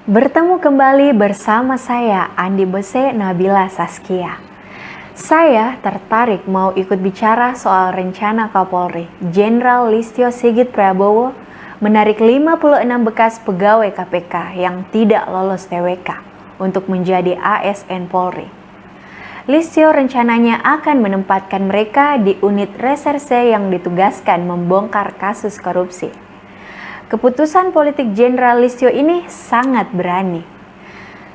Bertemu kembali bersama saya, Andi Bese Nabila Saskia. Saya tertarik mau ikut bicara soal rencana Kapolri, Jenderal Listio Sigit Prabowo, menarik 56 bekas pegawai KPK yang tidak lolos TWK untuk menjadi ASN Polri. Listio rencananya akan menempatkan mereka di unit reserse yang ditugaskan membongkar kasus korupsi. Keputusan politik Jenderal Listio ini sangat berani.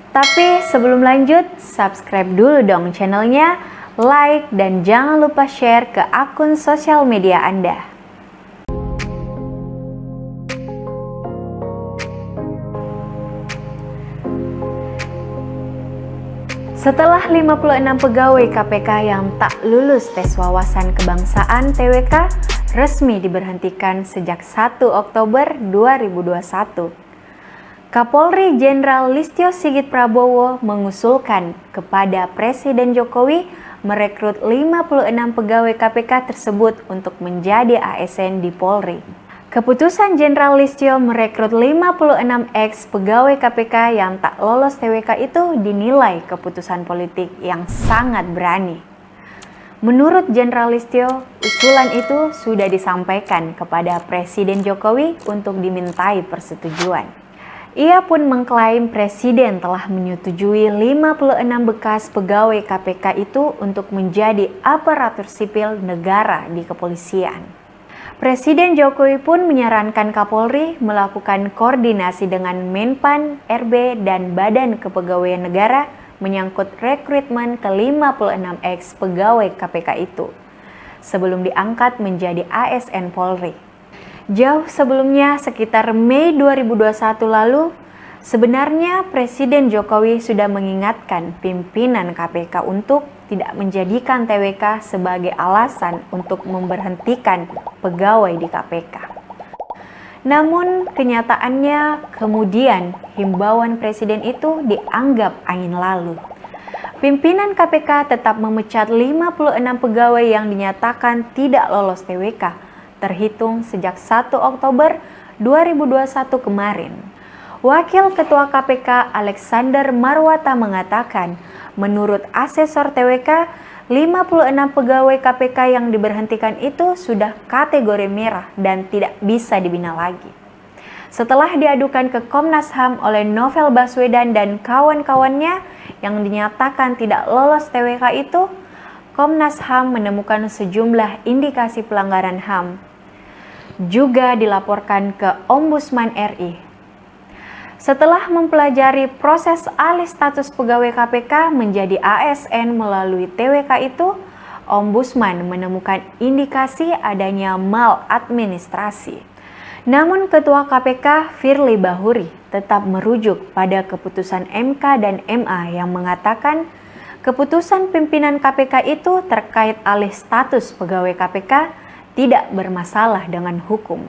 Tapi sebelum lanjut, subscribe dulu dong channelnya, like, dan jangan lupa share ke akun sosial media Anda. Setelah 56 pegawai KPK yang tak lulus tes wawasan kebangsaan TWK resmi diberhentikan sejak 1 Oktober 2021. Kapolri Jenderal Listio Sigit Prabowo mengusulkan kepada Presiden Jokowi merekrut 56 pegawai KPK tersebut untuk menjadi ASN di Polri. Keputusan Jenderal Listio merekrut 56 ex pegawai KPK yang tak lolos TWK itu dinilai keputusan politik yang sangat berani. Menurut Jenderal Listio, usulan itu sudah disampaikan kepada Presiden Jokowi untuk dimintai persetujuan. Ia pun mengklaim Presiden telah menyetujui 56 bekas pegawai KPK itu untuk menjadi aparatur sipil negara di kepolisian. Presiden Jokowi pun menyarankan Kapolri melakukan koordinasi dengan Menpan, RB, dan Badan Kepegawaian Negara menyangkut rekrutmen ke 56 ex pegawai KPK itu sebelum diangkat menjadi ASN Polri. Jauh sebelumnya, sekitar Mei 2021 lalu, sebenarnya Presiden Jokowi sudah mengingatkan pimpinan KPK untuk tidak menjadikan TWK sebagai alasan untuk memberhentikan pegawai di KPK. Namun kenyataannya kemudian himbauan Presiden itu dianggap angin lalu. Pimpinan KPK tetap memecat 56 pegawai yang dinyatakan tidak lolos TWK, terhitung sejak 1 Oktober 2021 kemarin. Wakil Ketua KPK Alexander Marwata mengatakan, menurut asesor TWK, 56 pegawai KPK yang diberhentikan itu sudah kategori merah dan tidak bisa dibina lagi. Setelah diadukan ke Komnas HAM oleh Novel Baswedan dan kawan-kawannya yang dinyatakan tidak lolos TWK itu, Komnas HAM menemukan sejumlah indikasi pelanggaran HAM. Juga dilaporkan ke Ombudsman RI. Setelah mempelajari proses alih status pegawai KPK menjadi ASN melalui TWK itu, Ombudsman menemukan indikasi adanya maladministrasi. Namun Ketua KPK Firly Bahuri tetap merujuk pada keputusan MK dan MA yang mengatakan keputusan pimpinan KPK itu terkait alih status pegawai KPK tidak bermasalah dengan hukum.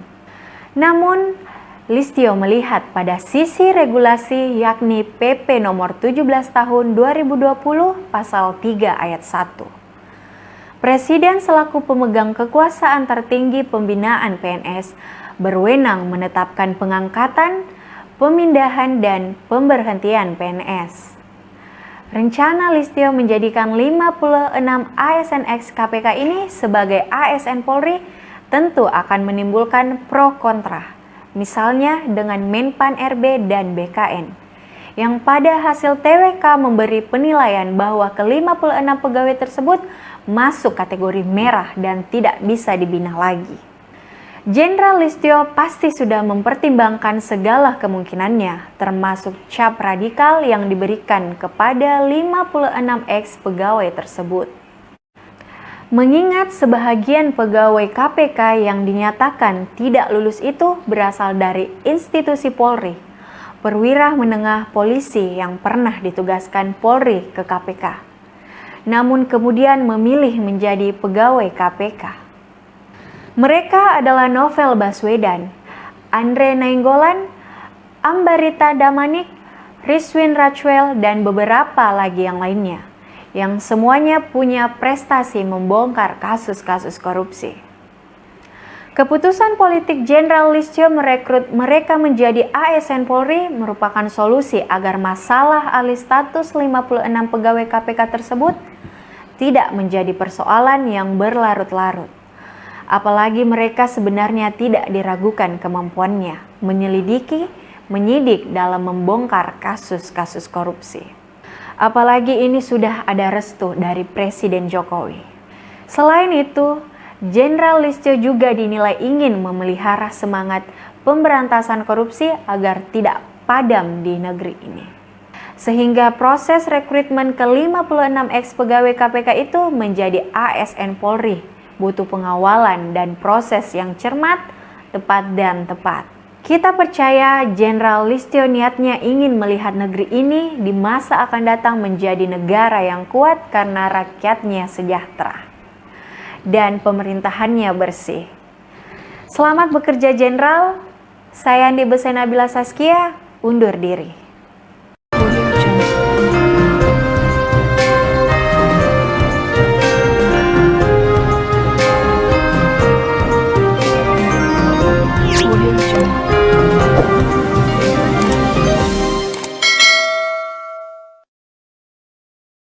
Namun, Listio melihat pada sisi regulasi yakni PP nomor 17 tahun 2020 pasal 3 ayat 1. Presiden selaku pemegang kekuasaan tertinggi pembinaan PNS berwenang menetapkan pengangkatan, pemindahan, dan pemberhentian PNS. Rencana Listio menjadikan 56 ASN ex KPK ini sebagai ASN Polri tentu akan menimbulkan pro kontra. Misalnya dengan Menpan RB dan BKN, yang pada hasil TWK memberi penilaian bahwa ke-56 pegawai tersebut masuk kategori merah dan tidak bisa dibina lagi. Jenderal Listio pasti sudah mempertimbangkan segala kemungkinannya, termasuk cap radikal yang diberikan kepada 56 ex pegawai tersebut. Mengingat sebahagian pegawai KPK yang dinyatakan tidak lulus itu berasal dari institusi Polri, perwira menengah polisi yang pernah ditugaskan Polri ke KPK, namun kemudian memilih menjadi pegawai KPK. Mereka adalah Novel Baswedan, Andre Nainggolan, Ambarita Damanik, Rizwin Rachwel, dan beberapa lagi yang lainnya, yang semuanya punya prestasi membongkar kasus-kasus korupsi. Keputusan politik Jenderal Listio merekrut mereka menjadi ASN Polri merupakan solusi agar masalah alih status 56 pegawai KPK tersebut tidak menjadi persoalan yang berlarut-larut. Apalagi mereka sebenarnya tidak diragukan kemampuannya menyelidiki, menyidik dalam membongkar kasus-kasus korupsi. Apalagi ini sudah ada restu dari Presiden Jokowi. Selain itu, Jenderal Listio juga dinilai ingin memelihara semangat pemberantasan korupsi agar tidak padam di negeri ini. Sehingga proses rekrutmen ke-56 ex-pegawai KPK itu menjadi ASN Polri butuh pengawalan dan proses yang cermat, tepat dan tepat. Kita percaya Jenderal Listio niatnya ingin melihat negeri ini di masa akan datang menjadi negara yang kuat karena rakyatnya sejahtera dan pemerintahannya bersih. Selamat bekerja Jenderal. Saya Andi Besena Bila Saskia, undur diri.